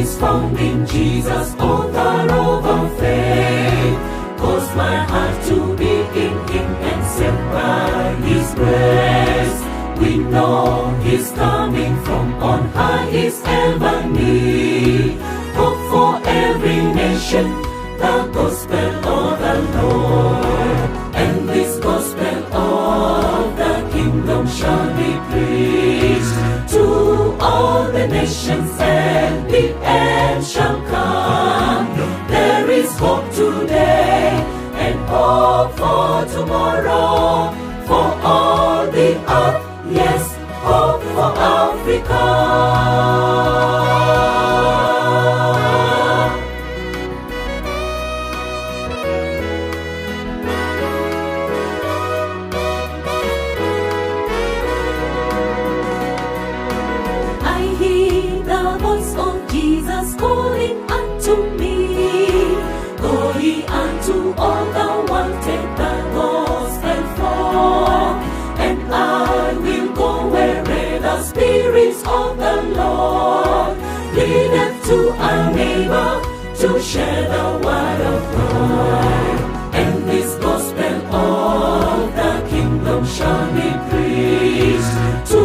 is found in Jesus, author of our faith. Cause my heart to be in Him and set by His grace. We know His coming from on high is ever near. Hope for every nation, the gospel of the Lord. And this gospel of the kingdom shall be preached to all the nations, and the end shall come. There is hope today and hope for tomorrow, for all the earth. Yes, hope for Africa. I hear the voice of Jesus calling unto me. Go ye unto all the world, take the gospel forth, and I will go wherever the spirits of the Lord leadeth to our neighbor to share the word of God. And this gospel of the kingdom shall be preached to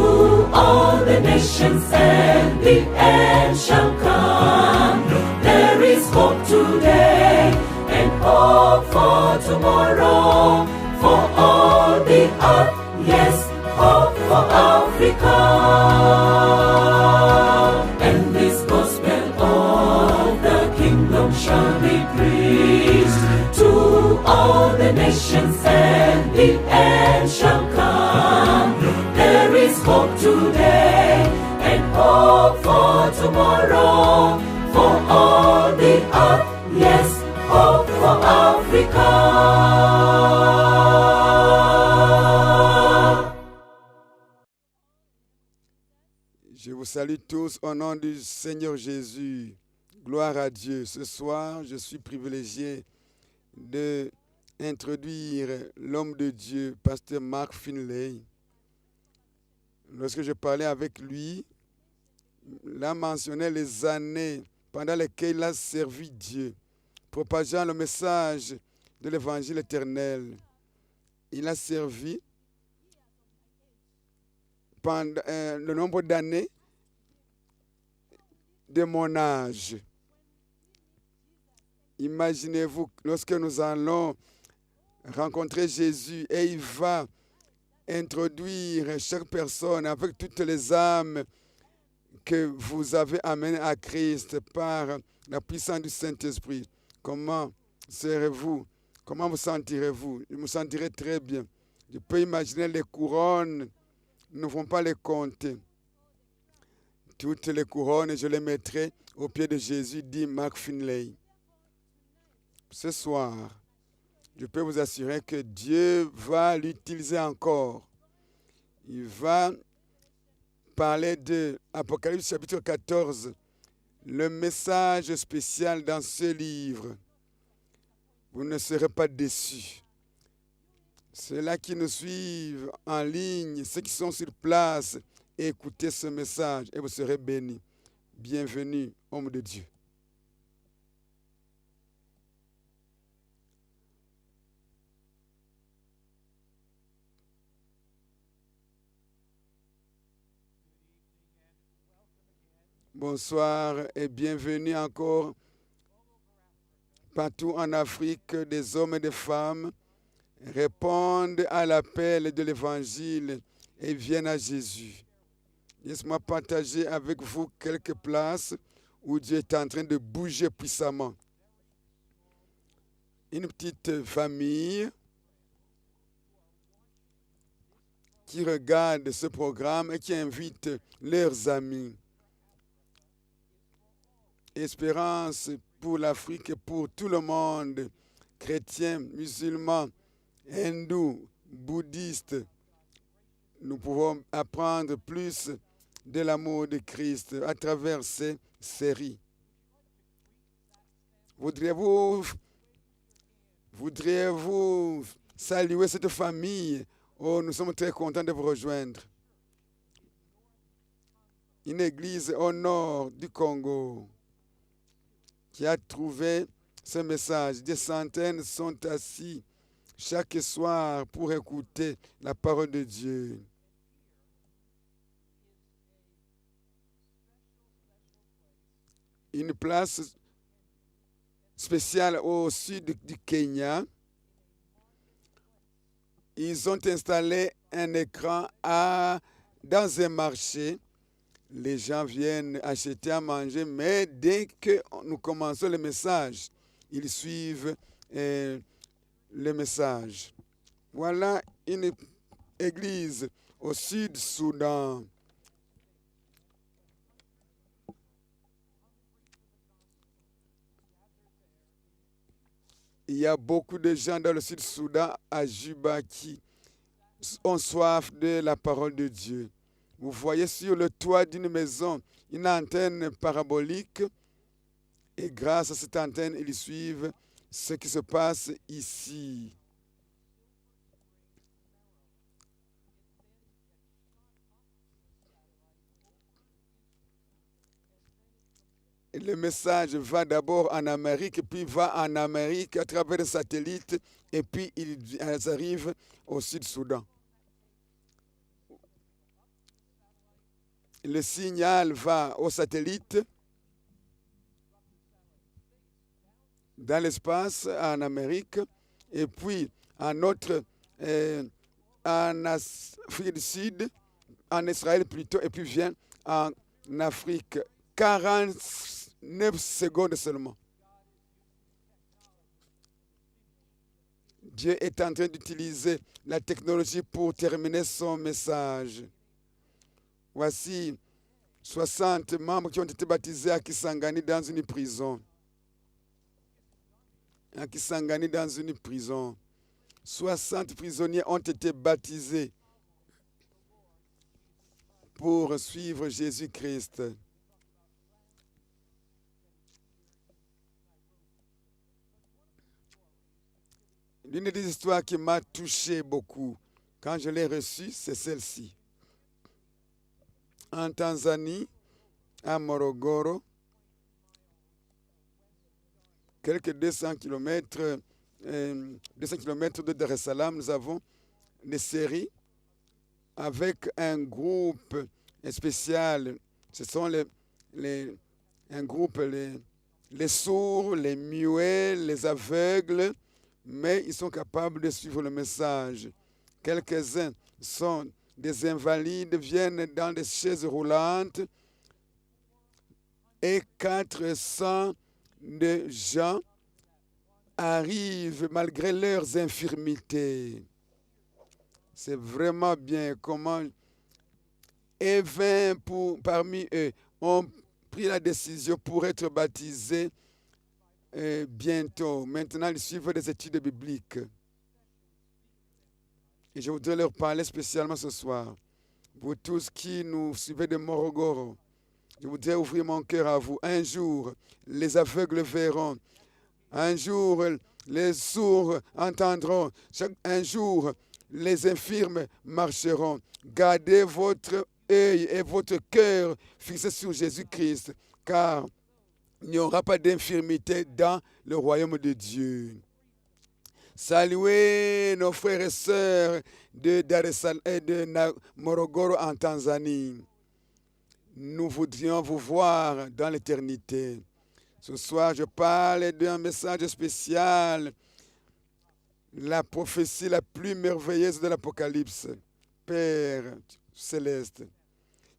all the nations, and the end shall come. There is hope today and hope for tomorrow, for all the earth. Yes, hope for Africa. And this gospel of the kingdom shall be preached to all the nations, and the end shall come. There is hope today and hope for tomorrow, for all the earth. Yes, hope for Africa. Je vous salue tous au nom du Seigneur Jésus. Gloire à Dieu. Ce soir, je suis privilégié d'introduire l'homme de Dieu, pasteur Mark Finlay. Lorsque je parlais avec lui, il a mentionné les années pendant lesquelles il a servi Dieu, propageant le message de l'évangile éternel. Il a servi pendant le nombre d'années de mon âge. Imaginez-vous, lorsque nous allons rencontrer Jésus et il va introduire chaque personne avec toutes les âmes que vous avez amenées à Christ par la puissance du Saint-Esprit. Comment serez-vous? Comment vous sentirez-vous? Je me sentirai très bien. Je peux imaginer les couronnes. Nous ne pouvons pas les compter. Toutes les couronnes, je les mettrai au pied de Jésus, dit Mark Finlay. Ce soir, je peux vous assurer que Dieu va l'utiliser encore. Il va parler de Apocalypse chapitre 14, le message spécial dans ce livre. Vous ne serez pas déçus. Ceux-là qui nous suivent en ligne, ceux qui sont sur place, écoutez ce message et vous serez bénis. Bienvenue, homme de Dieu. Bonsoir et bienvenue encore partout en Afrique. Des hommes et des femmes répondent à l'appel de l'Évangile et viennent à Jésus. Laisse-moi partager avec vous quelques places où Dieu est en train de bouger puissamment. Une petite famille qui regarde ce programme et qui invite leurs amis. Espérance pour l'Afrique et pour tout le monde, chrétiens, musulmans, hindous, bouddhistes. Nous pouvons apprendre plus de l'amour de Christ à travers ces séries. Voudriez-vous saluer cette famille? Oh, nous sommes très contents de vous rejoindre. Une église au nord du Congo. qui a trouvé ce message. Des centaines sont assis chaque soir pour écouter la parole de Dieu. Une place spéciale au sud du Kenya. Ils ont installé un écran dans un marché. Les gens viennent acheter à manger, mais dès que nous commençons le message, ils suivent le message. Voilà une église au Sud-Soudan. Il y a beaucoup de gens dans le Sud-Soudan, à Juba, qui ont soif de la parole de Dieu. Vous voyez sur le toit d'une maison une antenne parabolique et grâce à cette antenne, ils suivent ce qui se passe ici. Et le message va d'abord en Amérique, puis va en Amérique à travers les satellites, et puis ils arrivent au Sud-Soudan. Le signal va au satellite, dans l'espace, en Amérique, et puis en Afrique du Sud, en Israël plutôt, et puis vient en Afrique. 49 secondes seulement. Dieu est en train d'utiliser la technologie pour terminer son message. Voici 60 membres qui ont été baptisés à Kisangani dans une prison. À Kisangani dans une prison. 60 prisonniers ont été baptisés pour suivre Jésus-Christ. L'une des histoires qui m'a touché beaucoup quand je l'ai reçue, c'est celle-ci. En Tanzanie, à Morogoro, quelques 200 km de Dar es Salaam, nous avons des séries avec un groupe spécial. Ce sont un groupe, les sourds, les muets, les aveugles, mais ils sont capables de suivre le message. Quelques-uns sont des invalides, viennent dans des chaises roulantes et 400 de gens arrivent malgré leurs infirmités. C'est vraiment bien comment et 20 parmi eux ont pris la décision pour être baptisés bientôt. Maintenant, ils suivent des études bibliques. Et je voudrais leur parler spécialement ce soir. Vous tous qui nous suivez de Morogoro, je voudrais ouvrir mon cœur à vous. Un jour, les aveugles verront. Un jour, les sourds entendront. Un jour, les infirmes marcheront. Gardez votre œil et votre cœur fixés sur Jésus-Christ, car il n'y aura pas d'infirmité dans le royaume de Dieu. Saluez nos frères et sœurs de Dar es Salaam et de Morogoro en Tanzanie. Nous voudrions vous voir dans l'éternité. Ce soir, je parle d'un message spécial, la prophétie la plus merveilleuse de l'Apocalypse. Père céleste,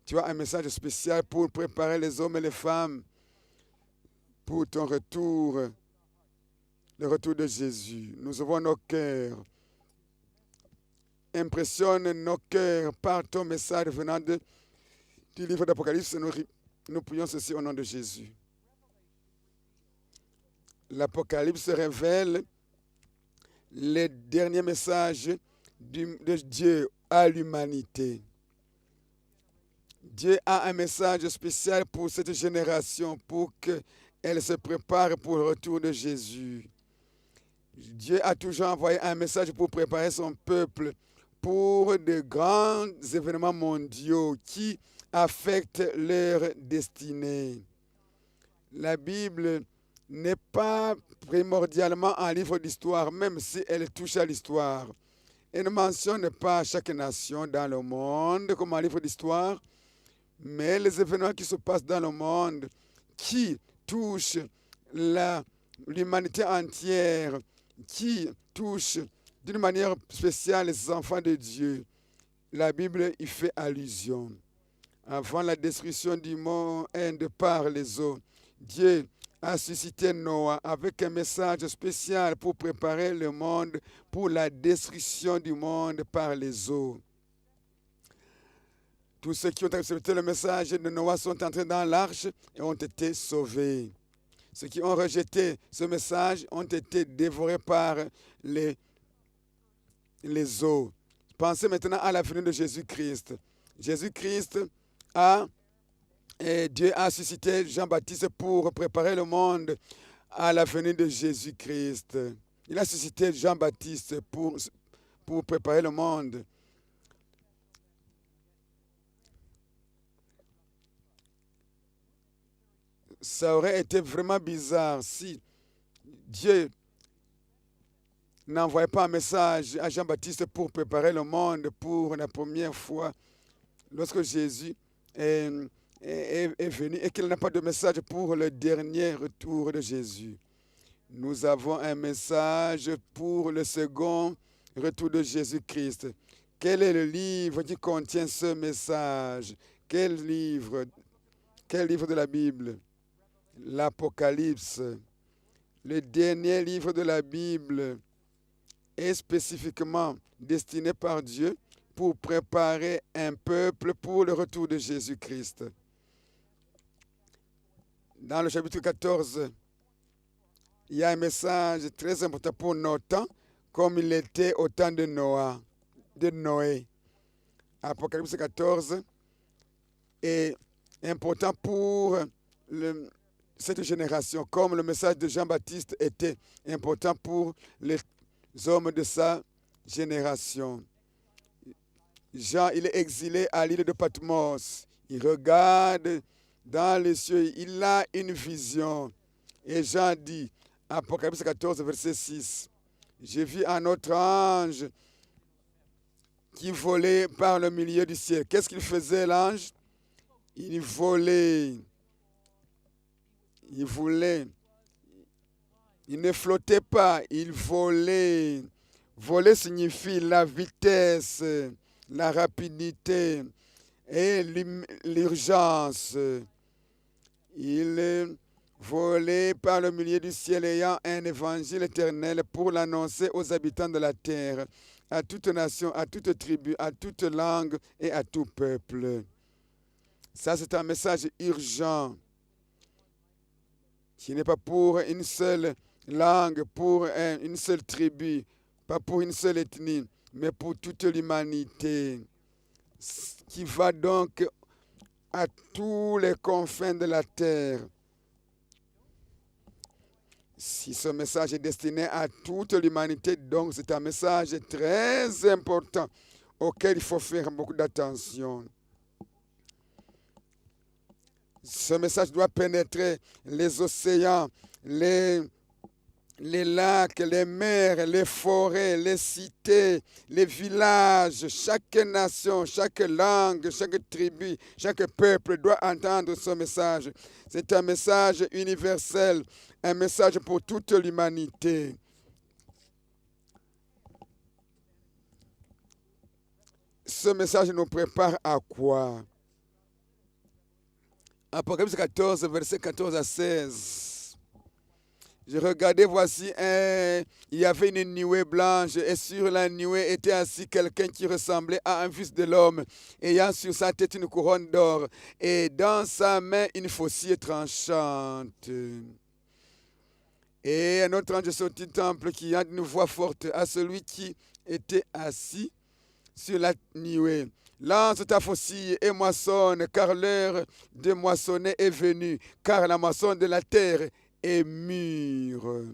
tu as un message spécial pour préparer les hommes et les femmes pour ton retour, le retour de Jésus. Nous ouvrons nos cœurs. Impressionne nos cœurs par ton message venant du livre d'Apocalypse. Nous prions ceci au nom de Jésus. L'Apocalypse révèle les derniers messages de Dieu à l'humanité. Dieu a un message spécial pour cette génération, pour qu'elle se prépare pour le retour de Jésus. Dieu a toujours envoyé un message pour préparer son peuple pour de grands événements mondiaux qui affectent leur destinée. La Bible n'est pas primordialement un livre d'histoire, même si elle touche à l'histoire. Elle ne mentionne pas chaque nation dans le monde comme un livre d'histoire, mais les événements qui se passent dans le monde, qui touchent l'humanité entière, qui touchent d'une manière spéciale les enfants de Dieu, la Bible y fait allusion. Avant la destruction du monde par les eaux, Dieu a suscité Noah avec un message spécial pour préparer le monde pour la destruction du monde par les eaux. Tous ceux qui ont accepté le message de Noah sont entrés dans l'arche et ont été sauvés. Ceux qui ont rejeté ce message ont été dévorés par les eaux. Pensez maintenant à la venue de Jésus-Christ. Jésus-Christ et Dieu a suscité Jean-Baptiste pour préparer le monde à la venue de Jésus-Christ. Il a suscité Jean-Baptiste pour préparer le monde. Ça aurait été vraiment bizarre si Dieu n'envoyait pas un message à Jean-Baptiste pour préparer le monde pour la première fois lorsque Jésus est venu et qu'il n'a pas de message pour le dernier retour de Jésus. Nous avons un message pour le second retour de Jésus-Christ. Quel est le livre qui contient ce message? Quel livre de la Bible? L'Apocalypse. Le dernier livre de la Bible est spécifiquement destiné par Dieu pour préparer un peuple pour le retour de Jésus-Christ. Dans le chapitre 14, il y a un message très important pour notre temps, comme il était au temps de Noé. Apocalypse 14 est important pour cette génération, comme le message de Jean-Baptiste était important pour les hommes de sa génération. Jean, il est exilé à l'île de Patmos. Il regarde dans les cieux, il a une vision. Et Jean dit, Apocalypse 14, verset 6, « J'ai vu un autre ange qui volait par le milieu du ciel. » Qu'est-ce qu'il faisait, l'ange? Il volait. Il voulait. Il ne flottait pas, il volait. Voler signifie la vitesse, la rapidité et l'urgence. Il volait par le milieu du ciel ayant un évangile éternel pour l'annoncer aux habitants de la terre, à toute nation, à toute tribu, à toute langue et à tout peuple. Ça, c'est un message urgent qui n'est pas pour une seule langue, pour une seule tribu, pas pour une seule ethnie, mais pour toute l'humanité, qui va donc à tous les confins de la terre. Si ce message est destiné à toute l'humanité, donc c'est un message très important auquel il faut faire beaucoup d'attention. Ce message doit pénétrer les océans, les lacs, les mers, les forêts, les cités, les villages, chaque nation, chaque langue, chaque tribu, chaque peuple doit entendre ce message. C'est un message universel, un message pour toute l'humanité. Ce message nous prépare à quoi? Apocalypse 14, versets 14 à 16. Je regardais, voici, il y avait une nuée blanche, et sur la nuée était assis quelqu'un qui ressemblait à un fils de l'homme, ayant sur sa tête une couronne d'or, et dans sa main une faucille tranchante. Et un autre ange sortit du temple qui a une voix forte à celui qui était assis sur la nuée. Lance ta faucille et moissonne, car l'heure de moissonner est venue, car la moisson de la terre est mûre.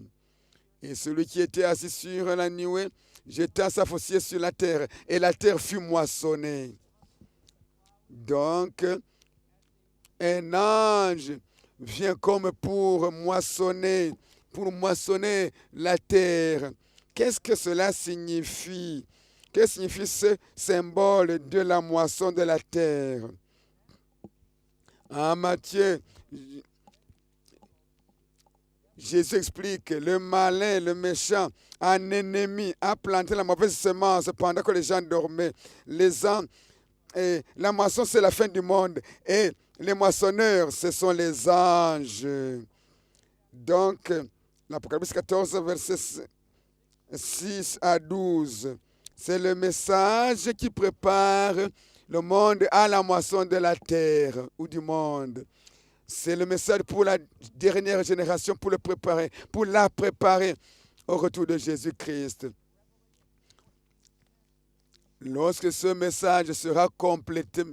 Et celui qui était assis sur la nuée jeta sa faucille sur la terre, et la terre fut moissonnée. Donc, un ange vient comme pour moissonner la terre. Qu'est-ce que cela signifie? Que signifie ce symbole de la moisson de la terre? En Matthieu, Jésus explique, le malin, le méchant, un ennemi a planté la mauvaise semence pendant que les gens dormaient. Et la moisson, c'est la fin du monde. Et les moissonneurs, ce sont les anges. Donc, l'Apocalypse 14, versets 6 à 12, c'est le message qui prépare le monde à la moisson de la terre ou du monde. C'est le message pour la dernière génération, pour la préparer au retour de Jésus-Christ. Lorsque ce message sera complété,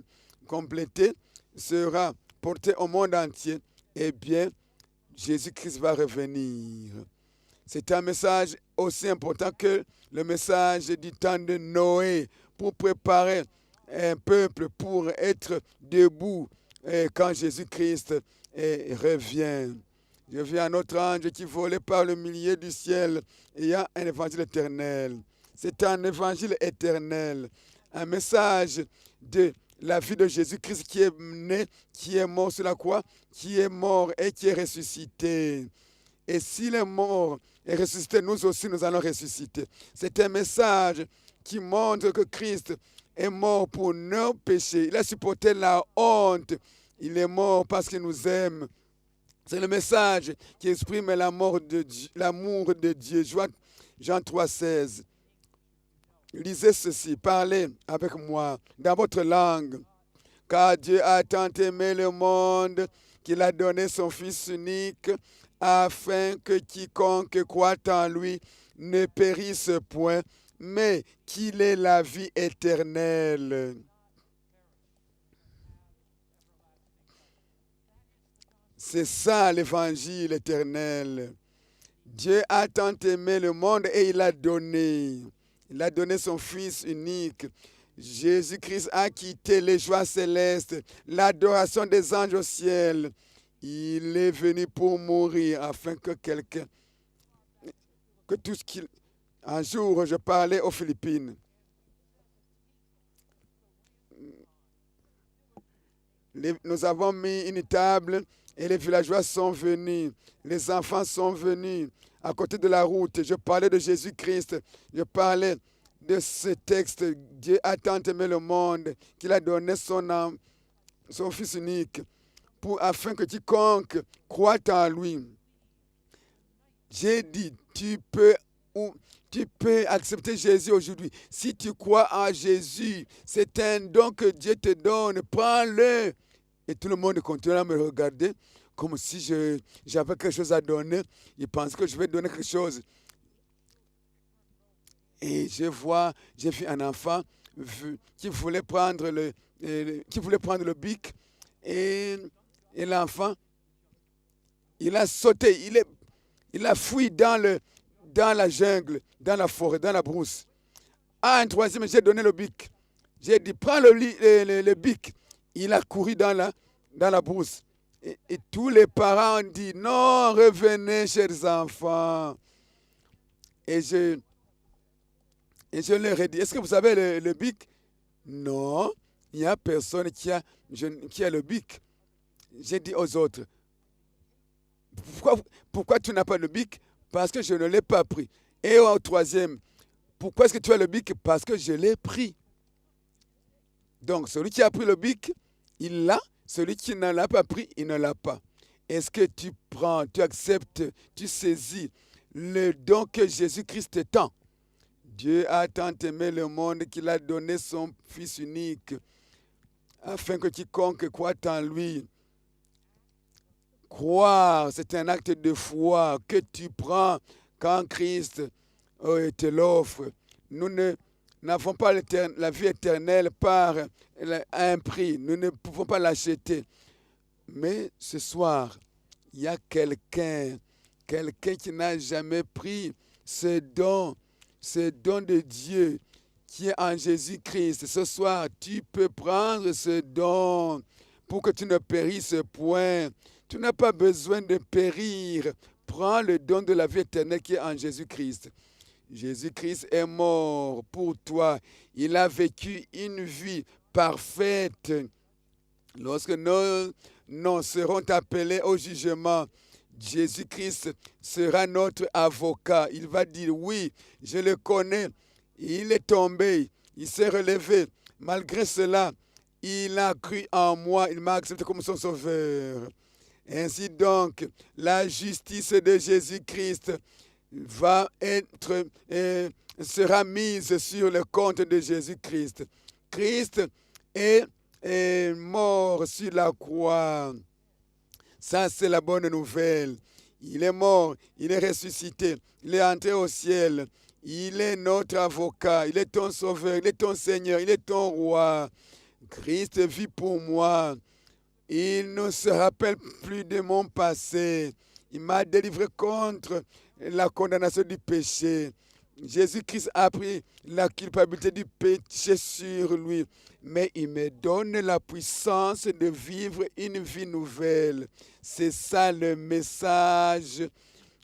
sera porté au monde entier, eh bien, Jésus-Christ va revenir. C'est un message aussi important que le message du temps de Noé pour préparer un peuple pour être debout quand Jésus-Christ revient. Je vis un autre ange qui volait par le milieu du ciel et il y a un évangile éternel. C'est un évangile éternel, un message de la vie de Jésus-Christ qui est né, qui est mort sur la croix, qui est mort et qui est ressuscité. Et s'il est mort et ressuscité, nous aussi nous allons ressusciter. C'est un message qui montre que Christ est mort pour nos péchés. Il a supporté la honte. Il est mort parce qu'il nous aime. C'est le message qui exprime l'amour de Dieu. Jean 3,16. Lisez ceci, parlez avec moi dans votre langue. Car Dieu a tant aimé le monde qu'il a donné son Fils unique afin que quiconque croit en lui ne périsse point, mais qu'il ait la vie éternelle. C'est ça l'évangile éternel. Dieu a tant aimé le monde et il a donné. Il a donné son Fils unique. Jésus-Christ a quitté les joies célestes, l'adoration des anges au ciel. Il est venu pour mourir afin que tout ce qu'il... Un jour, je parlais aux Philippines. Nous avons mis une table et les villageois sont venus. Les enfants sont venus à côté de la route. Je parlais de Jésus-Christ. Je parlais de ce texte. Dieu a tant aimé le monde qu'il a donné son Fils unique afin que quiconque croit en lui. J'ai dit, tu peux accepter Jésus aujourd'hui. Si tu crois en Jésus, c'est un don que Dieu te donne. Prends-le. Et tout le monde continue à me regarder comme si j'avais quelque chose à donner. Ils pensent que je vais donner quelque chose. Et j'ai vu un enfant qui voulait prendre le bic. Et l'enfant, il a sauté, il a fui dans la jungle, dans la forêt, dans la brousse. À un troisième, j'ai donné le bic. J'ai dit, prends le bic. Il a couru dans la brousse. Et tous les parents ont dit, non, revenez, chers enfants. Et je leur ai dit, est-ce que vous avez le bic? Non, il n'y a personne qui a le bic. J'ai dit aux autres, pourquoi tu n'as pas le bic? Parce que je ne l'ai pas pris. Et au troisième, pourquoi est-ce que tu as le bic? Parce que je l'ai pris. Donc, celui qui a pris le bic, il l'a. Celui qui ne l'a pas pris, il ne l'a pas. Est-ce que tu prends, tu acceptes, tu saisis le don que Jésus-Christ tend? Dieu a tant aimé le monde qu'il a donné son Fils unique afin que quiconque croit en lui. Croire, c'est un acte de foi que tu prends quand Christ te l'offre. Nous n'avons pas la vie éternelle par un prix. Nous ne pouvons pas l'acheter. Mais ce soir, il y a quelqu'un qui n'a jamais pris ce don de Dieu qui est en Jésus-Christ. Ce soir, tu peux prendre ce don pour que tu ne périsses point. Tu n'as pas besoin de périr. Prends le don de la vie éternelle qui est en Jésus-Christ. Jésus-Christ est mort pour toi. Il a vécu une vie parfaite. Lorsque nos noms seront appelés au jugement, Jésus-Christ sera notre avocat. Il va dire, oui, je le connais. Il est tombé, il s'est relevé. Malgré cela, il a cru en moi, il m'a accepté comme son sauveur. Ainsi donc, la justice de Jésus-Christ sera mise sur le compte de Jésus-Christ. Christ est mort sur la croix. Ça, c'est la bonne nouvelle. Il est mort, il est ressuscité, il est entré au ciel. Il est notre avocat, il est ton sauveur, il est ton Seigneur, il est ton roi. Christ vit pour moi. Il ne se rappelle plus de mon passé. Il m'a délivré contre la condamnation du péché. Jésus-Christ a pris la culpabilité du péché sur lui. Mais il me donne la puissance de vivre une vie nouvelle. C'est ça le message,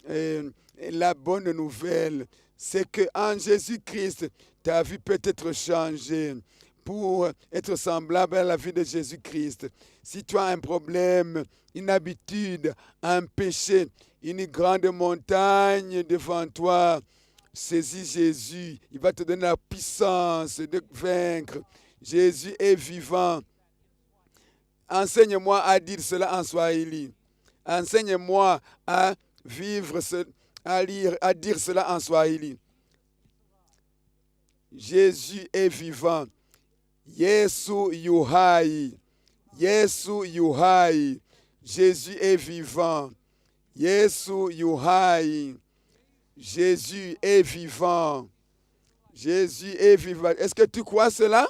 la bonne nouvelle. C'est qu'en Jésus-Christ, ta vie peut être changée pour être semblable à la vie de Jésus-Christ. Si tu as un problème, une habitude, un péché, une grande montagne devant toi, saisis Jésus. Il va te donner la puissance de vaincre. Jésus est vivant. Enseigne-moi à dire cela en Swahili. Enseigne-moi à vivre, à dire cela en Swahili. Jésus est vivant. Yesu yu hai. Yesu yu hai. Jésus est vivant. Yesu yu hai. Jésus est vivant. Jésus est vivant. Est-ce que tu crois cela?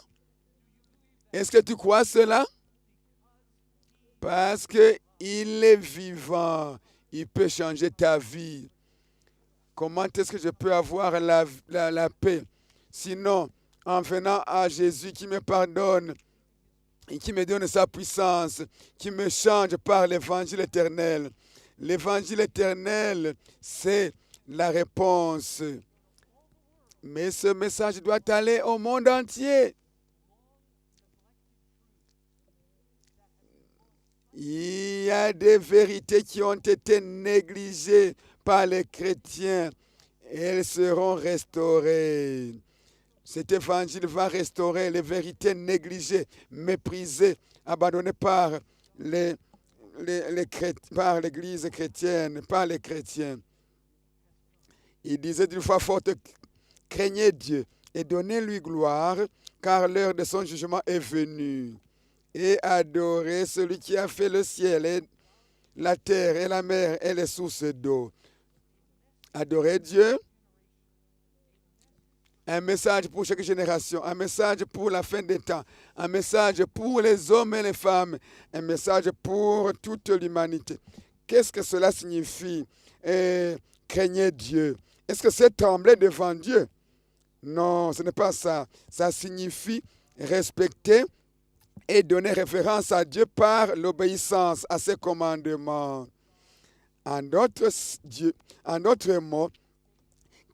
Est-ce que tu crois cela? Parce qu'il est vivant. Il peut changer ta vie. Comment est-ce que je peux avoir la paix? Sinon, en venant à Jésus qui me pardonne et qui me donne sa puissance, qui me change par l'évangile éternel. L'évangile éternel, c'est la réponse. Mais ce message doit aller au monde entier. Il y a des vérités qui ont été négligées par les chrétiens. Elles seront restaurées. Cet évangile va restaurer les vérités négligées, méprisées, abandonnées par par l'Église chrétienne, par les chrétiens. Il disait d'une fois forte, craignez Dieu et donnez-lui gloire, car l'heure de son jugement est venue. Et adorez celui qui a fait le ciel et la terre et la mer et les sources d'eau. Adorez Dieu. Un message pour chaque génération, un message pour la fin des temps, un message pour les hommes et les femmes, un message pour toute l'humanité. Qu'est-ce que cela signifie? Craignez Dieu. Est-ce que c'est trembler devant Dieu? Non, ce n'est pas ça. Ça signifie respecter et donner référence à Dieu par l'obéissance à ses commandements. En d'autres mots,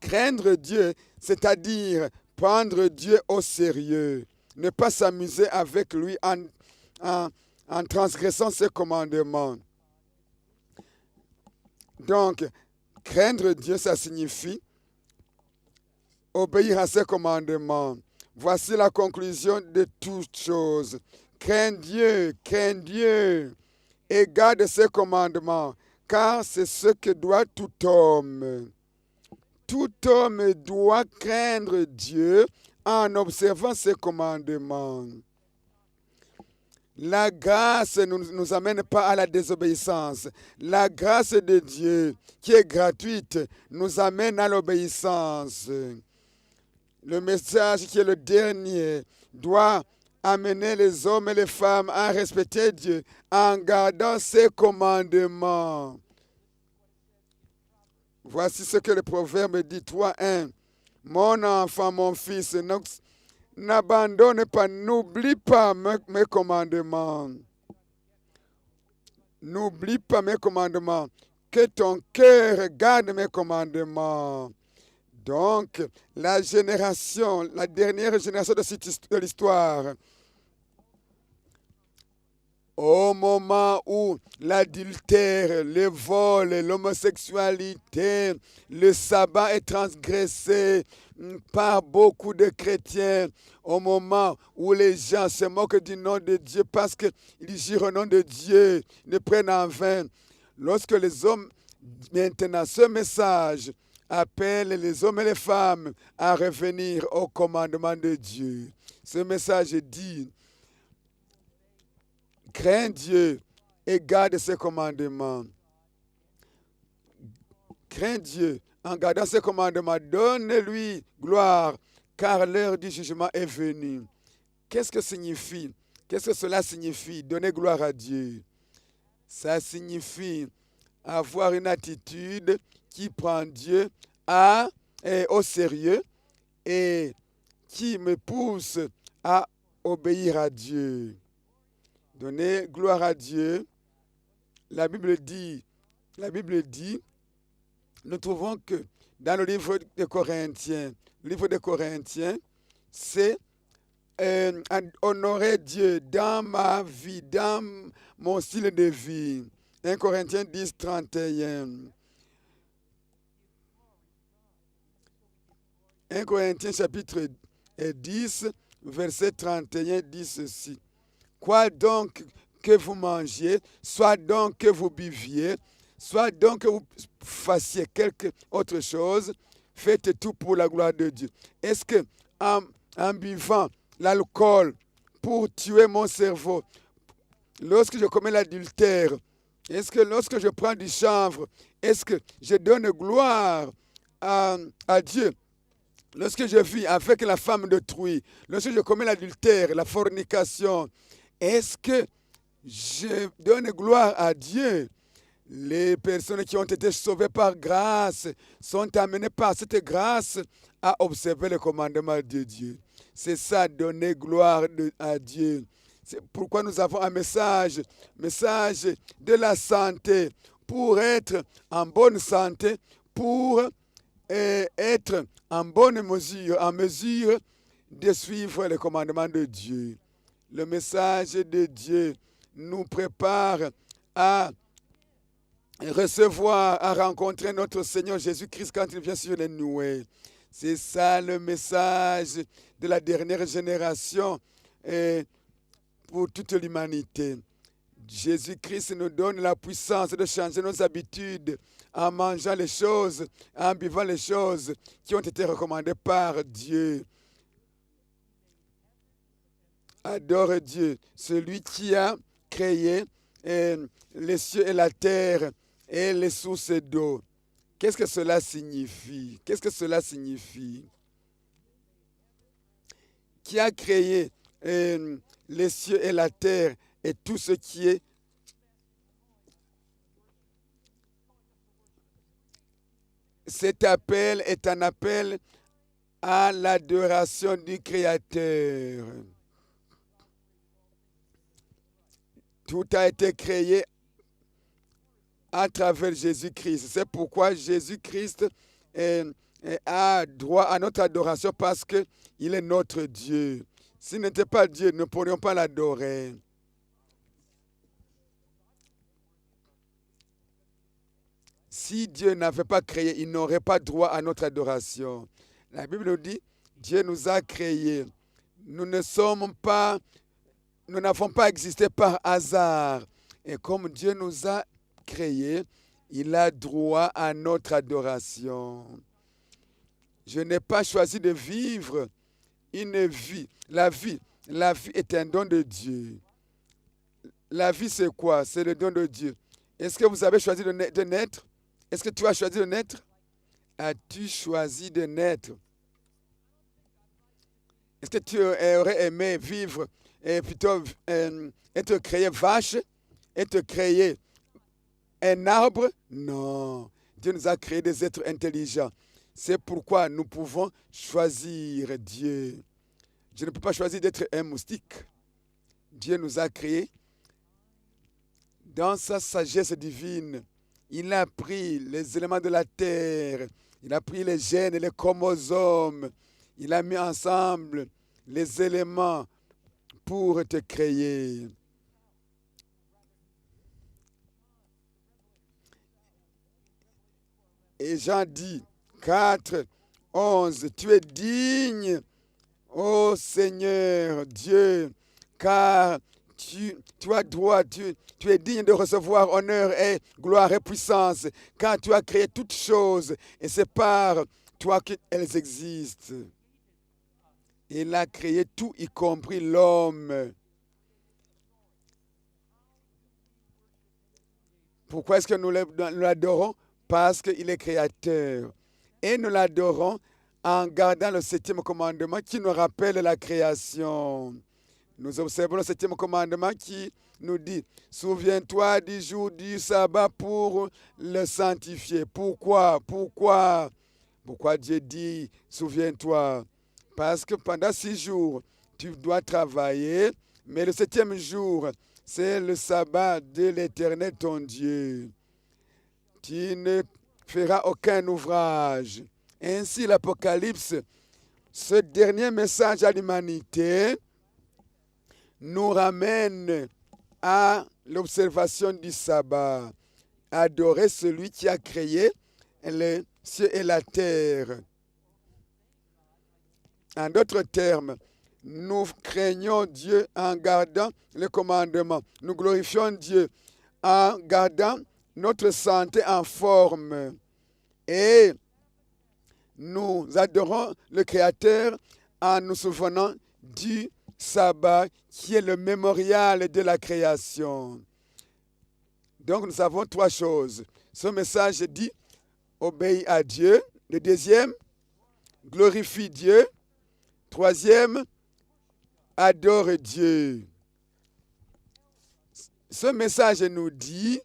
craindre Dieu, c'est-à-dire prendre Dieu au sérieux, ne pas s'amuser avec lui en transgressant ses commandements. Donc, craindre Dieu, ça signifie obéir à ses commandements. Voici la conclusion de toutes choses. Crains Dieu et garde ses commandements, car c'est ce que doit tout homme. Tout homme doit craindre Dieu en observant ses commandements. La grâce ne nous amène pas à la désobéissance. La grâce de Dieu, qui est gratuite, nous amène à l'obéissance. Le message qui est le dernier doit amener les hommes et les femmes à respecter Dieu en gardant ses commandements. Voici ce que le proverbe dit, 3:1. Mon enfant, mon fils, n'abandonne pas, n'oublie pas mes commandements. n'oublie pas mes commandements, que ton cœur garde mes commandements. Donc, la dernière génération de l'histoire, au moment où l'adultère, le vol, l'homosexualité, le sabbat est transgressé par beaucoup de chrétiens, au moment où les gens se moquent du nom de Dieu parce qu'ils jurent au nom de Dieu, ils le prennent en vain. Lorsque les hommes, maintenant, ce message appelle les hommes et les femmes à revenir au commandement de Dieu. Ce message dit: crains Dieu et garde ses commandements. Crains Dieu en gardant ses commandements. Donne-lui gloire, car l'heure du jugement est venue. Qu'est-ce que cela signifie, donner gloire à Dieu? Ça signifie avoir une attitude qui prend Dieu au sérieux et qui me pousse à obéir à Dieu. Donner gloire à Dieu. La Bible dit, nous trouvons que dans le livre de Corinthiens, c'est honorer Dieu dans ma vie, dans mon style de vie. 1 Corinthiens 10, 31. 1 Corinthiens chapitre 10, verset 31 dit ceci: quoi donc que vous mangiez, soit donc que vous buviez, soit donc que vous fassiez quelque autre chose, faites tout pour la gloire de Dieu. Est-ce que en buvant l'alcool pour tuer mon cerveau, lorsque je commets l'adultère, est-ce que lorsque je prends du chanvre, est-ce que je donne gloire à Dieu? Lorsque je vis avec la femme d'autrui, lorsque je commets l'adultère, la fornication, est-ce que je donne gloire à Dieu? Les personnes qui ont été sauvées par grâce sont amenées par cette grâce à observer le commandement de Dieu. C'est ça, donner gloire à Dieu. C'est pourquoi nous avons un message de la santé, pour être en bonne santé, pour être en mesure de suivre le commandement de Dieu. Le message de Dieu nous prépare à recevoir, à rencontrer notre Seigneur Jésus-Christ quand il vient sur les nuées. C'est ça le message de la dernière génération pour toute l'humanité. Jésus-Christ nous donne la puissance de changer nos habitudes en mangeant les choses, en buvant les choses qui ont été recommandées par Dieu. Adore Dieu, celui qui a créé les cieux et la terre et les sources d'eau. Qu'est-ce que cela signifie? Qui a créé les cieux et la terre et tout ce qui est. Cet appel est un appel à l'adoration du Créateur. Tout a été créé à travers Jésus-Christ. C'est pourquoi Jésus-Christ a droit à notre adoration, parce qu'il est notre Dieu. S'il n'était pas Dieu, nous ne pourrions pas l'adorer. Si Dieu n'avait pas créé, il n'aurait pas droit à notre adoration. La Bible nous dit, Dieu nous a créés. Nous n'avons pas existé par hasard. Et comme Dieu nous a créés, il a droit à notre adoration. Je n'ai pas choisi de vivre une vie. La vie est un don de Dieu. La vie, c'est quoi? C'est le don de Dieu. Est-ce que vous avez choisi de naître? Est-ce que tu as choisi de naître? As-tu choisi de naître? Est-ce que tu aurais aimé vivre et plutôt être créé vache, être créé un arbre? Non. Dieu nous a créé des êtres intelligents. C'est pourquoi nous pouvons choisir Dieu. Je ne peux pas choisir d'être un moustique. Dieu nous a créés dans sa sagesse divine, il a pris les éléments de la terre, il a pris les gènes et les chromosomes, il a mis ensemble les éléments pour te créer. Et Jean dit, 4, 11, tu es digne, ô Seigneur Dieu, car tu as droit, tu es digne de recevoir honneur et gloire et puissance, car tu as créé toutes choses et c'est par toi qu'elles existent. Il a créé tout, y compris l'homme. Pourquoi est-ce que nous l'adorons? Parce qu'il est créateur. Et nous l'adorons en gardant le 7e commandement qui nous rappelle la création. Nous observons le 7e commandement qui nous dit « Souviens-toi du jour du sabbat pour le sanctifier ». Pourquoi Dieu dit « Souviens-toi » Parce que pendant 6 jours, tu dois travailler, mais le 7e jour, c'est le sabbat de l'Éternel ton Dieu. Tu ne feras aucun ouvrage. Ainsi, l'Apocalypse, ce dernier message à l'humanité, nous ramène à l'observation du sabbat. Adorer celui qui a créé les cieux et la terre. En d'autres termes, nous craignons Dieu en gardant le commandement. Nous glorifions Dieu en gardant notre santé en forme. Et nous adorons le Créateur en nous souvenant du sabbat qui est le mémorial de la création. Donc nous avons 3 choses. Ce message dit obéis à Dieu. Le deuxième, glorifie Dieu. Troisième, adore Dieu. Ce message nous dit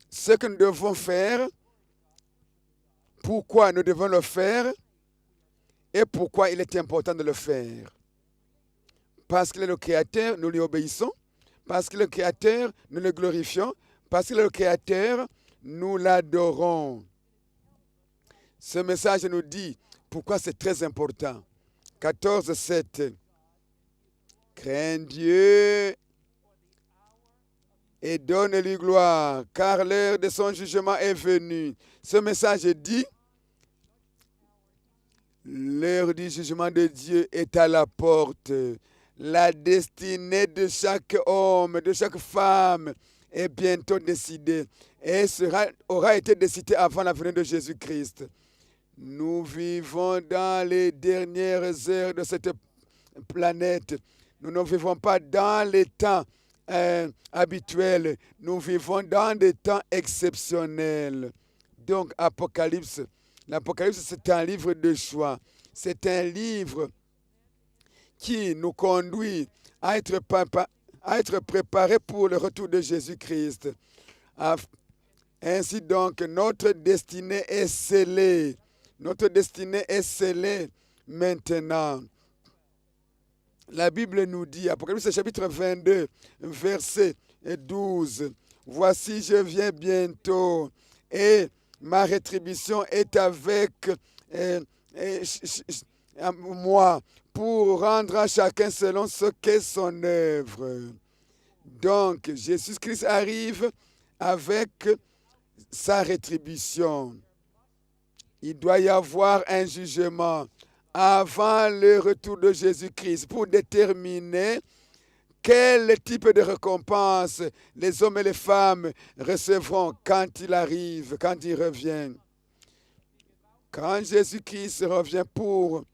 ce que nous devons faire, pourquoi nous devons le faire et pourquoi il est important de le faire. Parce qu'il est le Créateur, nous lui obéissons. Parce qu'il est le Créateur, nous le glorifions. Parce qu'il est le Créateur, nous l'adorons. Ce message nous dit pourquoi c'est très important. 14, 7. Crains Dieu et donne-lui gloire, car l'heure de son jugement est venue. Ce message dit, l'heure du jugement de Dieu est à la porte. La destinée de chaque homme, de chaque femme est bientôt décidée et aura été décidée avant la venue de Jésus-Christ. Nous vivons dans les dernières heures de cette planète. Nous ne vivons pas dans les temps habituels. Nous vivons dans des temps exceptionnels. Donc, l'Apocalypse, c'est un livre de choix. C'est un livre qui nous conduit à être préparés pour le retour de Jésus-Christ. Ainsi donc, notre destinée est scellée. Notre destinée est scellée maintenant. La Bible nous dit, Apocalypse chapitre 22, verset 12, « Voici, je viens bientôt, et ma rétribution est avec moi, pour rendre à chacun selon ce qu'est son œuvre. » Donc, Jésus-Christ arrive avec sa rétribution. Il doit y avoir un jugement avant le retour de Jésus-Christ pour déterminer quel type de récompense les hommes et les femmes recevront quand il arrive, quand il revient. Quand Jésus-Christ revient pour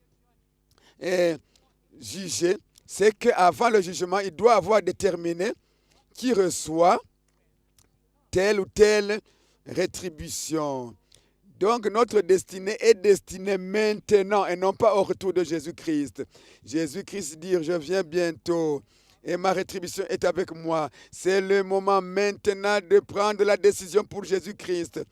juger, c'est qu'avant le jugement, il doit avoir déterminé qui reçoit telle ou telle rétribution. Donc, notre destinée est destinée maintenant et non pas au retour de Jésus-Christ. Jésus-Christ dit, je viens bientôt et ma rétribution est avec moi. C'est le moment maintenant de prendre la décision pour Jésus-Christ.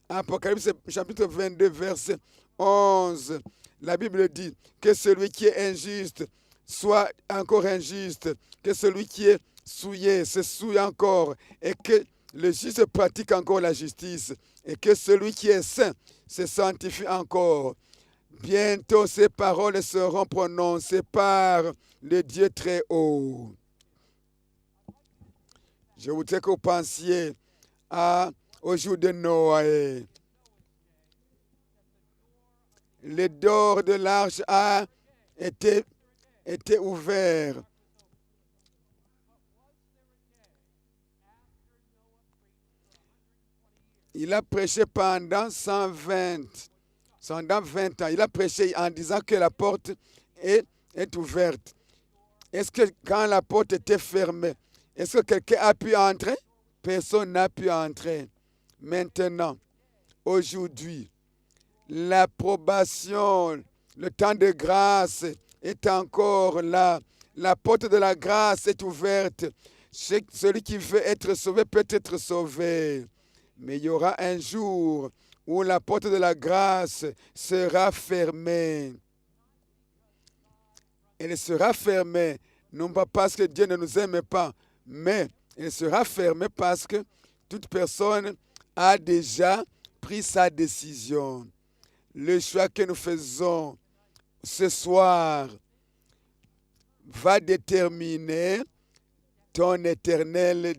Apocalypse chapitre 22, verset 11. La Bible dit que celui qui est injuste soit encore injuste, que celui qui est souillé, se souille encore, et que le juste pratique encore la justice, et que celui qui est saint se sanctifie encore. Bientôt ces paroles seront prononcées par le Dieu très haut. Je voudrais que vous pensiez au jour de Noé. Le dehors de l'arche a été ouvert. Il a prêché pendant 20 ans. Il a prêché en disant que la porte est ouverte. Est-ce que quand la porte était fermée, est-ce que quelqu'un a pu entrer? Personne n'a pu entrer. Maintenant, aujourd'hui, l'approbation, le temps de grâce est encore là. La porte de la grâce est ouverte. Celui qui veut être sauvé peut être sauvé. Mais il y aura un jour où la porte de la grâce sera fermée. Elle sera fermée, non pas parce que Dieu ne nous aime pas, mais elle sera fermée parce que toute personne a déjà pris sa décision. Le choix que nous faisons ce soir va déterminer ton éternelle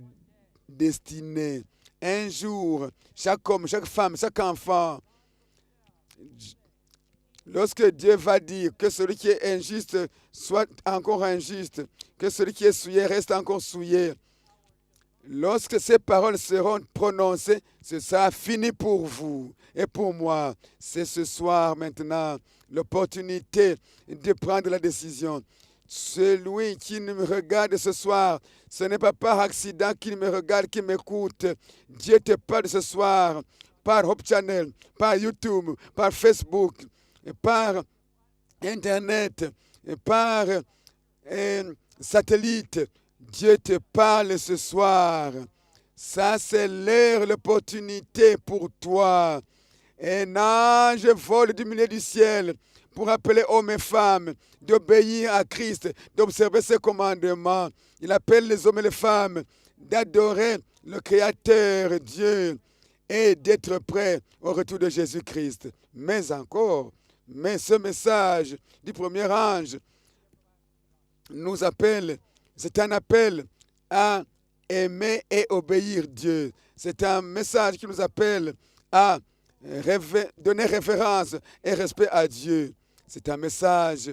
destinée. Un jour, chaque homme, chaque femme, chaque enfant, lorsque Dieu va dire que celui qui est injuste soit encore injuste, que celui qui est souillé reste encore souillé, lorsque ces paroles seront prononcées, ce sera fini pour vous et pour moi. C'est ce soir maintenant l'opportunité de prendre la décision. Celui qui me regarde ce soir, ce n'est pas par accident qu'il me regarde, qu'il m'écoute. Dieu te parle ce soir par Hope Channel, par YouTube, par Facebook, par Internet, par satellite. Dieu te parle ce soir. Ça, c'est l'heure, l'opportunité pour toi. Un ange vole du milieu du ciel pour appeler hommes et femmes d'obéir à Christ, d'observer ses commandements. Il appelle les hommes et les femmes d'adorer le Créateur Dieu et d'être prêts au retour de Jésus-Christ. Mais ce message du premier ange nous appelle, c'est un appel à aimer et obéir Dieu. C'est un message qui nous appelle à donner révérence et respect à Dieu. C'est un message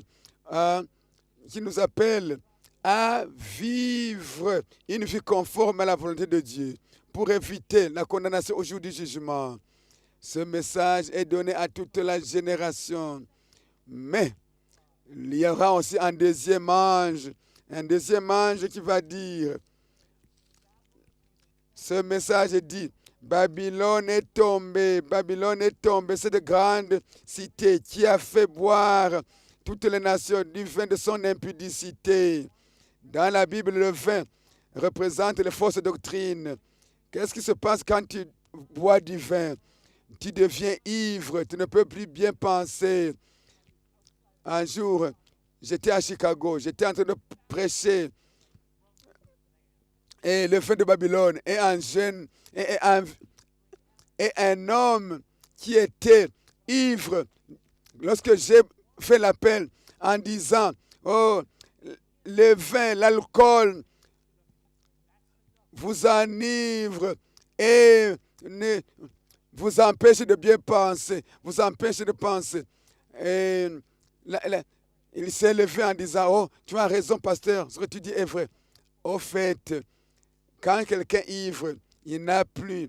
qui nous appelle à vivre une vie conforme à la volonté de Dieu pour éviter la condamnation au jour du jugement. Ce message est donné à toute la génération. Mais il y aura aussi un deuxième ange qui va dire, ce message dit, Babylone est tombée, cette grande cité qui a fait boire toutes les nations du vin de son impudicité. Dans la Bible, le vin représente les fausses doctrines. Qu'est-ce qui se passe quand tu bois du vin? Tu deviens ivre, tu ne peux plus bien penser. Un jour, j'étais à Chicago, j'étais en train de prêcher et le vin de Babylone et un homme qui était ivre. Lorsque j'ai fait l'appel en disant, oh, le vin, l'alcool vous enivre et vous empêche de bien penser, vous empêche de penser. Et il s'est levé en disant, oh, tu as raison, pasteur, ce que tu dis est vrai. Au fait, quand quelqu'un est ivre, il n'a plus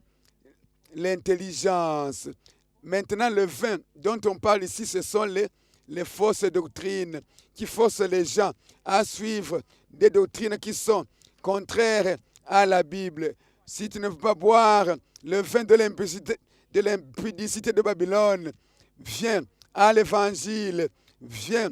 l'intelligence. Maintenant, le vin dont on parle ici, ce sont les fausses doctrines qui forcent les gens à suivre des doctrines qui sont contraires à la Bible. Si tu ne veux pas boire le vin de l'impudicité de Babylone, viens à l'évangile, viens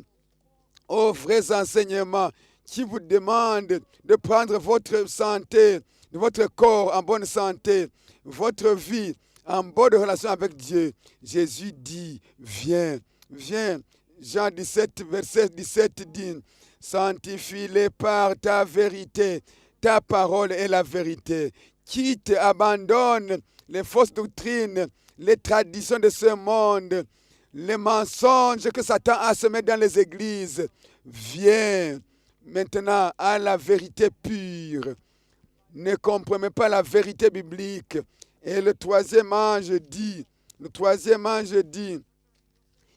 aux vrais enseignements qui vous demandent de prendre votre santé, votre corps en bonne santé, votre vie en bonne relation avec Dieu. Jésus dit, viens, viens. Jean 17, verset 17 dit, sanctifie-les par ta vérité. ta parole est la vérité. Quitte, abandonne les fausses doctrines, les traditions de ce monde, les mensonges que Satan a semés dans les églises. Viens maintenant à la vérité pure. Ne comprenez pas la vérité biblique. Et le troisième ange dit,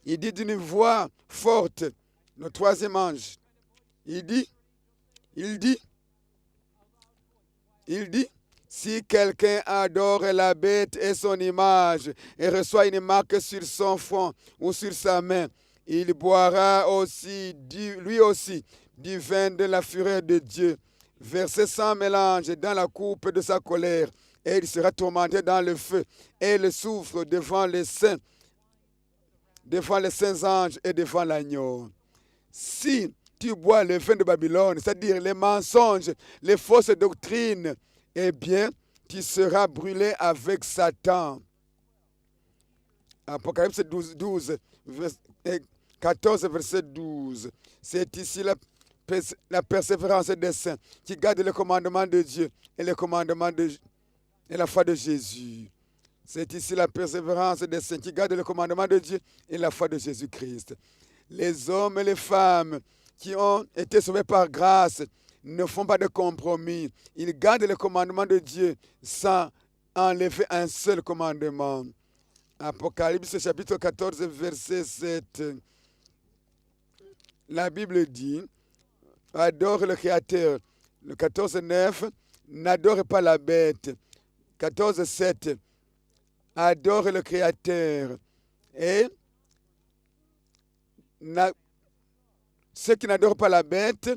il dit d'une voix forte, le troisième ange, il dit, si quelqu'un adore la bête et son image et reçoit une marque sur son front ou sur sa main, il boira aussi, lui aussi, du vin de la fureur de Dieu, versé sans mélange dans la coupe de sa colère, et il sera tourmenté dans le feu et le soufre devant les saints anges et devant l'agneau. Si tu bois le vin de Babylone, c'est-à-dire les mensonges, les fausses doctrines, eh bien, tu seras brûlé avec Satan. Apocalypse 14, verset 12. C'est ici la persévérance des saints qui gardent le commandement de Dieu et le commandement et la foi de Jésus. C'est ici la persévérance des saints qui gardent le commandement de Dieu et la foi de Jésus-Christ. Les hommes et les femmes qui ont été sauvés par grâce ne font pas de compromis. Ils gardent le commandement de Dieu sans enlever un seul commandement. Apocalypse chapitre 14, verset 7. La Bible dit, adore le Créateur. Le 14, 9, n'adore pas la bête. 14, 7, adore le Créateur. Et ceux qui n'adorent pas la bête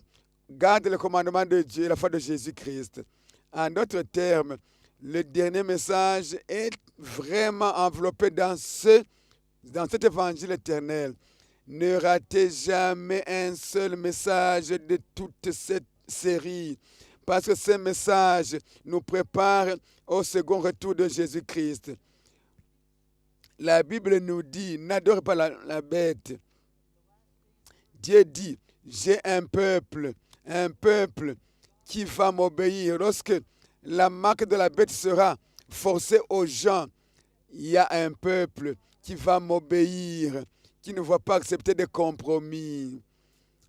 gardent le commandement de Dieu et la foi de Jésus-Christ. En d'autres termes, le dernier message est vraiment enveloppé dans cet évangile éternel. Ne ratez jamais un seul message de toute cette série, parce que ce message nous prépare au second retour de Jésus-Christ. La Bible nous dit, n'adore pas la bête. Dieu dit, j'ai un peuple qui va m'obéir. Lorsque la marque de la bête sera forcée aux gens, il y a un peuple qui va m'obéir, qui ne va pas accepter de compromis.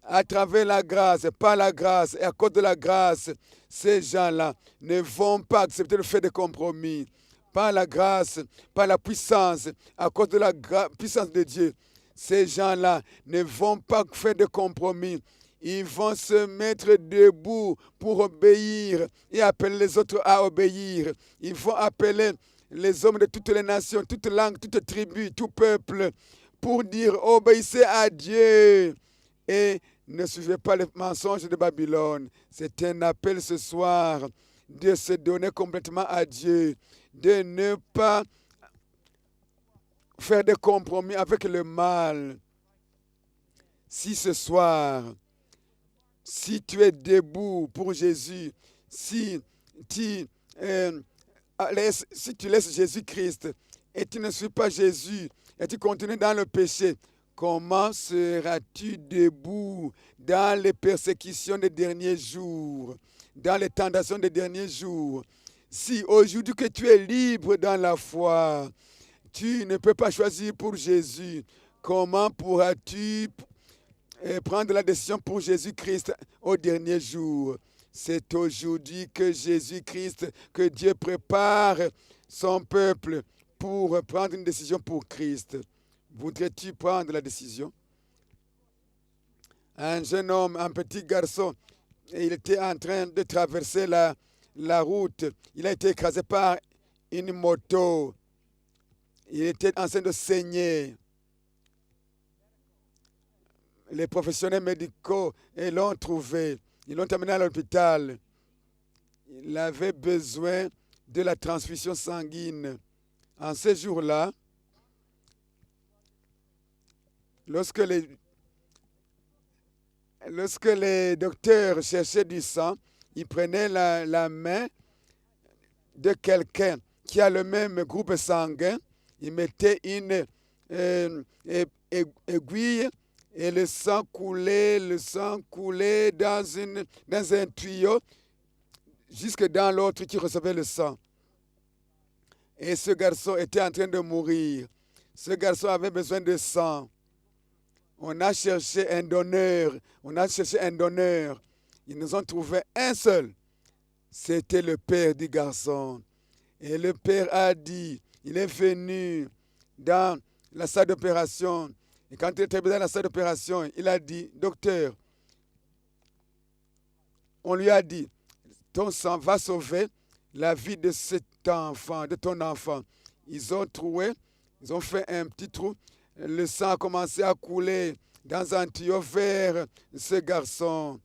À travers la grâce, par la grâce et à cause de la grâce, ces gens-là ne vont pas accepter le fait de compromis. Par la grâce, par la puissance, à cause de la puissance de Dieu, ces gens-là ne vont pas faire de compromis. Ils vont se mettre debout pour obéir et appeler les autres à obéir. Ils vont appeler les hommes de toutes les nations, toutes langues, toutes tribus, tout peuple, pour dire obéissez à Dieu et ne suivez pas les mensonges de Babylone. C'est un appel ce soir de se donner complètement à Dieu, de ne pas faire des compromis avec le mal. Si ce soir, si tu es debout pour Jésus, si tu laisses Jésus-Christ et tu ne suis pas Jésus et tu continues dans le péché, comment seras-tu debout dans les persécutions des derniers jours, dans les tentations des derniers jours? Si aujourd'hui que tu es libre dans la foi, tu ne peux pas choisir pour Jésus, comment pourras-tu prendre la décision pour Jésus-Christ au dernier jour? C'est aujourd'hui que Jésus-Christ, que Dieu prépare son peuple pour prendre une décision pour Christ. Voudrais-tu prendre la décision? Un jeune homme, un petit garçon, il était en train de traverser la route. Il a été écrasé par une moto. Il était en train de saigner. Les professionnels médicaux l'ont trouvé. Ils l'ont amené à l'hôpital. Il avait besoin de la transfusion sanguine. En ces jours-là, lorsque les docteurs cherchaient du sang, ils prenaient la main de quelqu'un qui a le même groupe sanguin, ils mettaient une aiguille et le sang coulait dans un tuyau jusque dans l'autre qui recevait le sang. Et ce garçon était en train de mourir. Ce garçon avait besoin de sang. On a cherché un donneur. Ils nous ont trouvé un seul. C'était le père du garçon. Et le père a dit, il est venu dans la salle d'opération. Et quand il était dans la salle d'opération, il a dit, docteur, on lui a dit, ton sang va sauver la vie de cet enfant, de ton enfant. Ils ont fait un petit trou. Le sang a commencé à couler dans un tuyau vers ce garçon.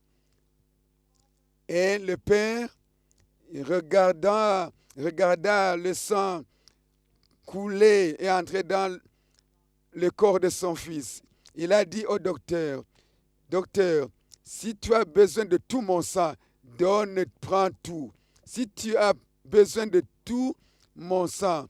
Et le père, il regarda le sang couler et entrer dans le corps de son fils. Il a dit au docteur, docteur, si tu as besoin de tout mon sang, prends tout. Si tu as besoin de tout mon sang,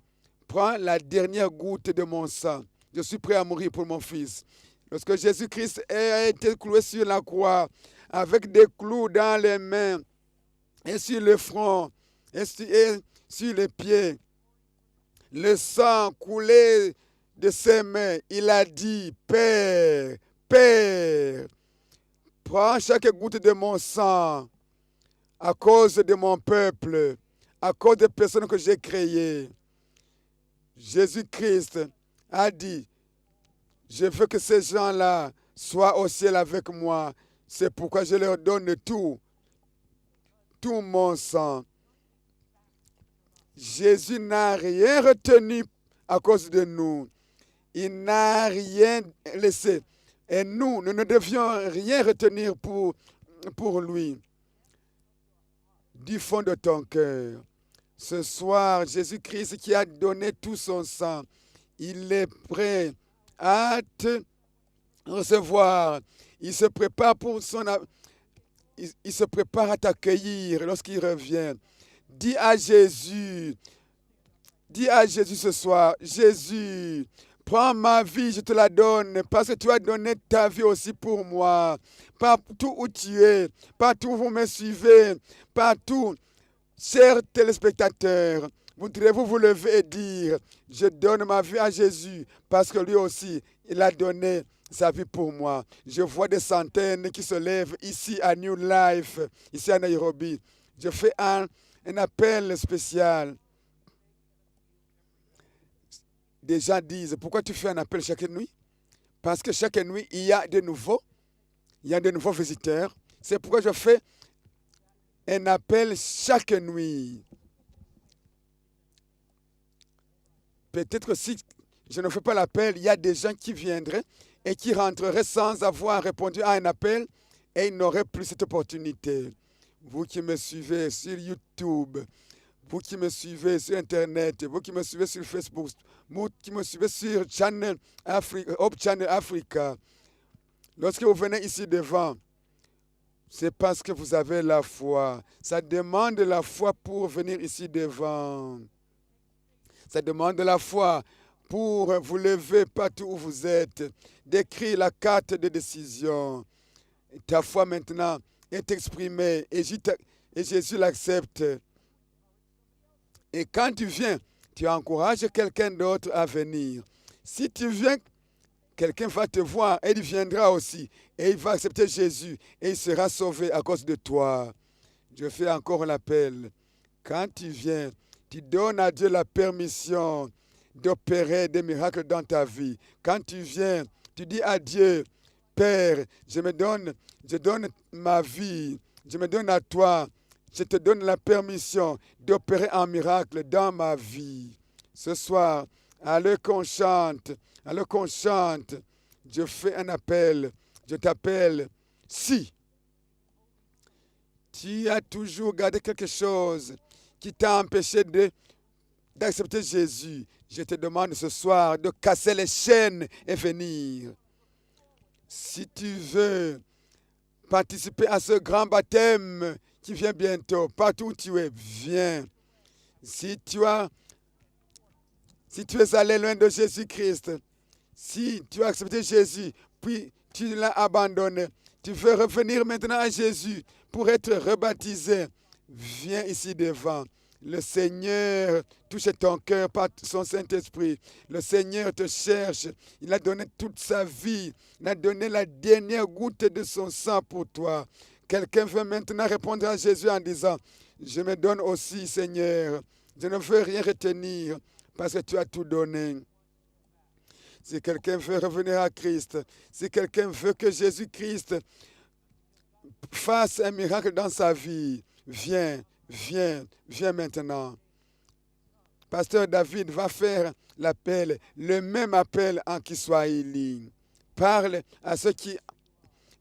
prends la dernière goutte de mon sang. Je suis prêt à mourir pour mon fils. Lorsque Jésus-Christ a été cloué sur la croix, avec des clous dans les mains, et sur le front, et sur les pieds, le sang coulait de ses mains. Il a dit, Père, Père, prends chaque goutte de mon sang à cause de mon peuple, à cause des personnes que j'ai créées. Jésus-Christ a dit, je veux que ces gens-là soient au ciel avec moi. C'est pourquoi je leur donne tout mon sang. Jésus n'a rien retenu à cause de nous. Il n'a rien laissé. Et nous ne devions rien retenir pour lui. Du fond de ton cœur, ce soir, Jésus-Christ qui a donné tout son sang, il est prêt à te recevoir. Il se prépare il se prépare à t'accueillir lorsqu'il revient. Dis à Jésus ce soir, Jésus, prends ma vie, je te la donne, parce que tu as donné ta vie aussi pour moi. Partout où tu es, partout où vous me suivez, partout, chers téléspectateurs, voudrez-vous vous lever et dire, je donne ma vie à Jésus, parce que lui aussi, il a donné sa vie pour moi. Je vois des centaines qui se lèvent ici à New Life, ici à Nairobi. Je fais un appel spécial. Des gens disent, pourquoi tu fais un appel chaque nuit? Parce que chaque nuit, il y a de nouveaux visiteurs. C'est pourquoi je fais un appel chaque nuit. Peut-être si je ne fais pas l'appel, il y a des gens qui viendraient et qui rentreraient sans avoir répondu à un appel et ils n'auraient plus cette opportunité. Vous qui me suivez sur YouTube, vous qui me suivez sur Internet, vous qui me suivez sur Facebook, vous qui me suivez sur Hope Channel Africa, lorsque vous venez ici devant, c'est parce que vous avez la foi. Ça demande la foi pour venir ici devant. Ça demande la foi pour vous lever partout où vous êtes, d'écrire la carte de décision. Ta foi maintenant est exprimée et Jésus l'accepte. Et quand tu viens, tu encourages quelqu'un d'autre à venir. Si tu viens, quelqu'un va te voir et il viendra aussi. Et il va accepter Jésus et il sera sauvé à cause de toi. Je fais encore l'appel. Quand tu viens, tu donnes à Dieu la permission d'opérer des miracles dans ta vie. Quand tu viens, tu dis à Dieu, Père, je donne ma vie, je me donne à toi. Je te donne la permission d'opérer un miracle dans ma vie. Ce soir, alors qu'on chante, je fais un appel, je t'appelle. Si tu as toujours gardé quelque chose qui t'a empêché d'accepter Jésus, je te demande ce soir de casser les chaînes et venir. Si tu veux participer à ce grand baptême qui vient bientôt, partout où tu es, viens. Si tu es allé loin de Jésus-Christ, si tu as accepté Jésus, puis tu l'as abandonné, tu veux revenir maintenant à Jésus pour être rebaptisé, viens ici devant. Le Seigneur touche ton cœur par son Saint-Esprit. Le Seigneur te cherche. Il a donné toute sa vie. Il a donné la dernière goutte de son sang pour toi. Quelqu'un veut maintenant répondre à Jésus en disant, je me donne aussi, Seigneur. Je ne veux rien retenir parce que tu as tout donné. Si quelqu'un veut revenir à Christ, si quelqu'un veut que Jésus-Christ fasse un miracle dans sa vie, viens maintenant. Pasteur David va faire l'appel, le même appel en Kiswahili. Parle à ceux qui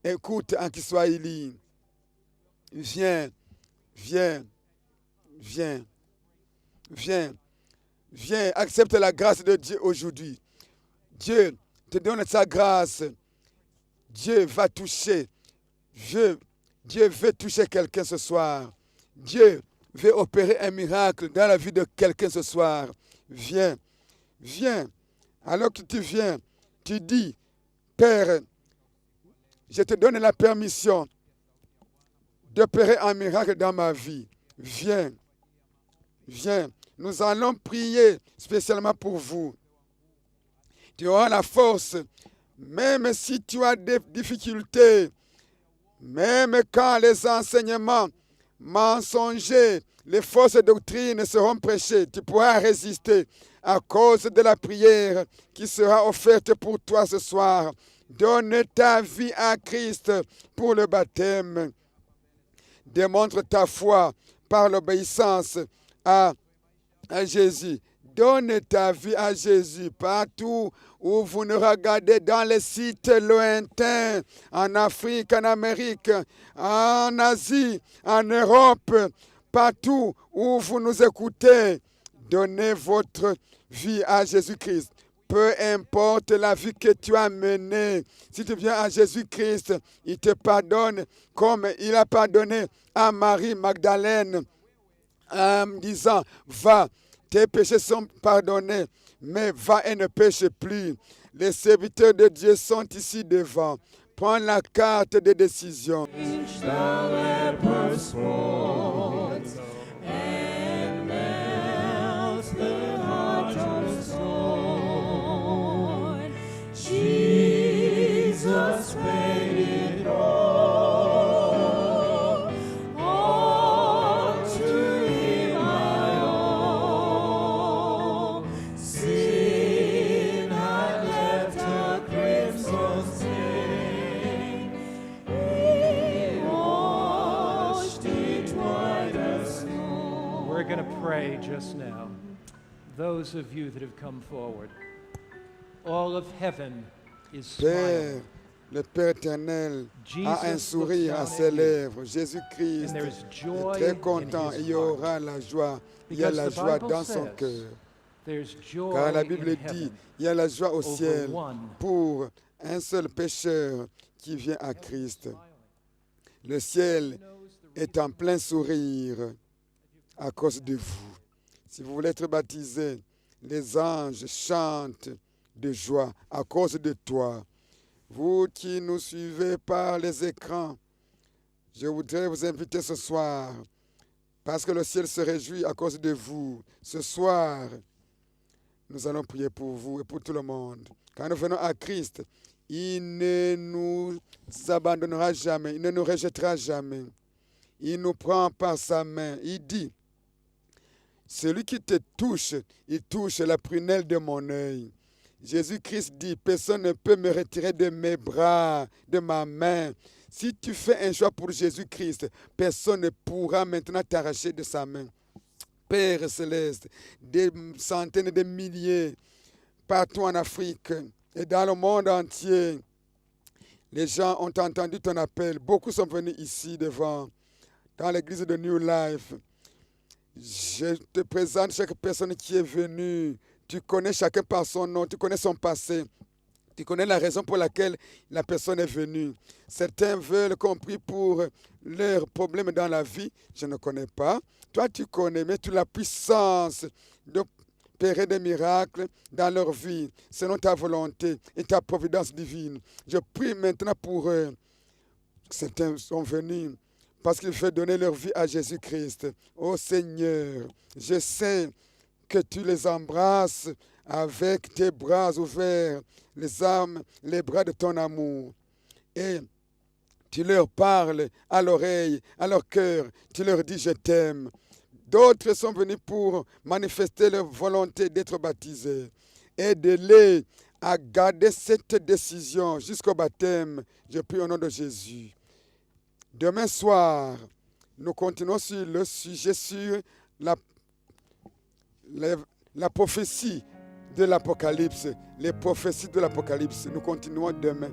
écoutent en Kiswahili. Viens, accepte la grâce de Dieu aujourd'hui. Dieu te donne sa grâce. Dieu va toucher. Dieu veut toucher quelqu'un ce soir. Dieu veut opérer un miracle dans la vie de quelqu'un ce soir. Viens. Alors que tu viens, tu dis, Père, je te donne la permission d'opérer un miracle dans ma vie. Viens. Nous allons prier spécialement pour vous. Tu auras la force, même si tu as des difficultés, même quand les enseignements mensongers, les fausses doctrines seront prêchées, tu pourras résister à cause de la prière qui sera offerte pour toi ce soir. Donne ta vie à Christ pour le baptême. Démontre ta foi par l'obéissance à Jésus. Donne ta vie à Jésus partout où vous nous regardez, dans les sites lointains, en Afrique, en Amérique, en Asie, en Europe, partout où vous nous écoutez. Donnez votre vie à Jésus-Christ. Peu importe la vie que tu as menée, si tu viens à Jésus-Christ, il te pardonne comme il a pardonné à Marie Magdalène en disant, va. Tes péchés sont pardonnés, mais va et ne péche plus. Les serviteurs de Dieu sont ici devant. Prends la carte de décision. Jesus paid it all. All to Him I owe. Sin had left a crimson stain. He washed it white as snow. We're going to pray just now. Those of you that have come forward, all of heaven is Père, smiling. le Père éternel a un Jesus sourire looks à down ses at you, lèvres. Jésus-Christ and there is est joy très in content et his il y aura la joie. Il y a Because la the joie Bible dans son says, cœur. There's joy Car la in Bible dit, heaven il y a la joie au over ciel one pour un seul pécheur qui vient à Christ. Le ciel est en plein sourire à cause de vous. Si vous voulez être baptisé, les anges chantent de joie à cause de toi. Vous qui nous suivez par les écrans, je voudrais vous inviter ce soir, parce que le ciel se réjouit à cause de vous. Ce soir, nous allons prier pour vous et pour tout le monde. Quand nous venons à Christ, il ne nous abandonnera jamais, il ne nous rejettera jamais. Il nous prend par sa main. Il dit, celui qui te touche, il touche la prunelle de mon œil. Jésus-Christ dit, personne ne peut me retirer de mes bras, de ma main. Si tu fais un choix pour Jésus-Christ, personne ne pourra maintenant t'arracher de sa main. Père céleste, des centaines de milliers, partout en Afrique et dans le monde entier, les gens ont entendu ton appel. Beaucoup sont venus ici devant, dans l'église de New Life. Je te présente chaque personne qui est venue. Tu connais chacun par son nom, tu connais son passé. Tu connais la raison pour laquelle la personne est venue. Certains veulent qu'on prie pour leurs problèmes dans la vie. Je ne connais pas. Toi, tu connais, mais tu as la puissance d'opérer des miracles dans leur vie, selon ta volonté et ta providence divine. Je prie maintenant pour eux. Certains sont venus parce qu'ils veulent donner leur vie à Jésus-Christ. Oh Seigneur, je sais que tu les embrasses avec tes bras ouverts, les bras de ton amour. Et tu leur parles à l'oreille, à leur cœur, tu leur dis je t'aime. D'autres sont venus pour manifester leur volonté d'être baptisés. Aide-les à garder cette décision jusqu'au baptême. Je prie au nom de Jésus. Demain soir, nous continuons sur le sujet sur la prophétie de l'Apocalypse. Les prophéties de l'Apocalypse. Nous continuons demain.